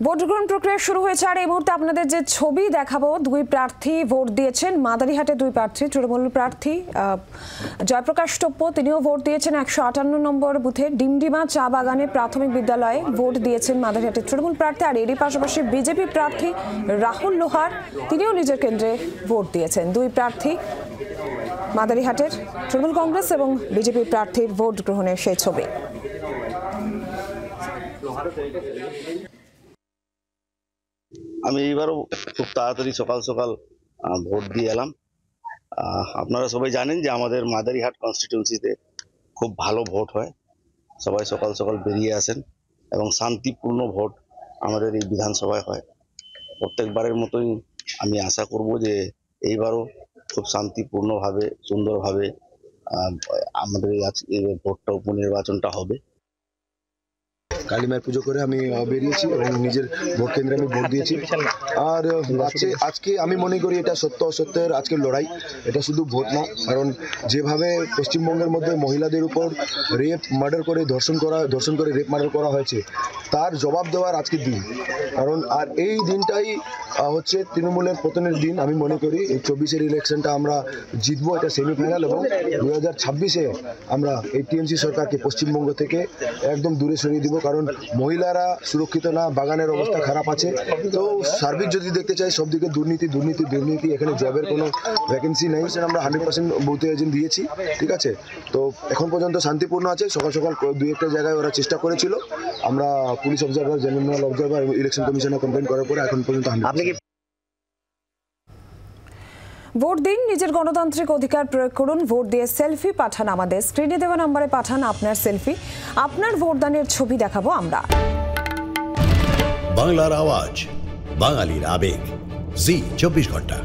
Vote গ্রহণ প্রক্রিয়া শুরু হয়েছে আর এই মুহূর্তে আপনাদের যে ছবি দেখাবো, দুই প্রার্থী ভোট দিয়েছেন। মাদারিহাটে দুই প্রার্থী, তৃণমূল প্রার্থী জয়প্রকাশ টপ্প, তিনিও ভোট দিয়েছেন 158 নম্বর বুথে ডিমডিমা চা বাগানে প্রাথমিক বিদ্যালয়ে ভোট দিয়েছেন মাদারিহাটের তৃণমূল প্রার্থী। আর এরই পাশাপাশি বিজেপি প্রার্থী রাহুল লোহার, তিনিও নিজের কেন্দ্রে ভোট দিয়েছেন। দুই প্রার্থী মাদারিহাটের তৃণমূল কংগ্রেস এবং বিজেপি প্রার্থীর ভোট গ্রহণের সেই ছবি। আমি এইবারও খুব তাড়াতাড়ি সকাল সকাল ভোট দিয়ে এলাম। আপনারা সবাই জানেন যে আমাদের মাদারিহাট কনস্টিটিউন্সিতে খুব ভালো ভোট হয়, সবাই সকাল সকাল বেরিয়ে আসেন এবং শান্তিপূর্ণ ভোট আমাদের এই বিধানসভায় হয়। প্রত্যেকবারের মতোই আমি আশা করব যে এইবারও খুব শান্তিপূর্ণভাবে সুন্দরভাবে আমাদের এই ভোটটা উপনির্বাচনটা হবে। কালী মায়ের পুজো করে আমি বেরিয়েছি এবং নিজের ভোট কেন্দ্রে আমি ভোট দিয়েছি। আর আজকে আমি মনে করি এটা সত্য অসত্যের আজকের লড়াই, এটা শুধু ভোট না। কারণ যেভাবে পশ্চিমবঙ্গের মধ্যে মহিলাদের উপর রেপ মার্ডার করে ধর্ষণ করে রেপ মার্ডার করা হয়েছে, তার জবাব দেওয়ার আজকের দিন। কারণ আর এই দিনটাই হচ্ছে তৃণমূলের পতনের দিন। আমি মনে করি এই 24-এর ইলেকশনটা আমরা জিতবো, এটা সেমিফাইনাল, এবং 2026-এ আমরা এই টিএমসি সরকারকে পশ্চিমবঙ্গ থেকে একদম দূরে সরিয়ে দিব। কারণ মহিলারা সুরক্ষিত না, বাগানের অবস্থা খারাপ আছে। তো সার্বিক যদি দেখতে চাই, সব দিকে দুর্নীতি দুর্নীতি দুর্নীতি। এখানে জবের কোনো ভ্যাকেন্সি নেই, সেটা আমরা 100% বুথে এজেন্ট দিয়েছি, ঠিক আছে। তো এখন পর্যন্ত শান্তিপূর্ণ আছে। সকাল সকাল দুই একটা জায়গায় ওরা চেষ্টা করেছিল, আমরা police observer, general observer, election কমিশনে কমপ্লেন করার পরে এখন পর্যন্ত ভোট দিন, নিজের গণতান্ত্রিক অধিকার প্রয়োগ করুন। ভোট দিয়ে সেলফি পাঠান আমাদের স্ক্রিনে দেওয়া নম্বরে, পাঠান আপনার সেলফি, আপনার ভোটদানের ছবি দেখাবো আমরা। বাংলার আওয়াজ, বাঙালির আবেগ, জি 24 ঘন্টা।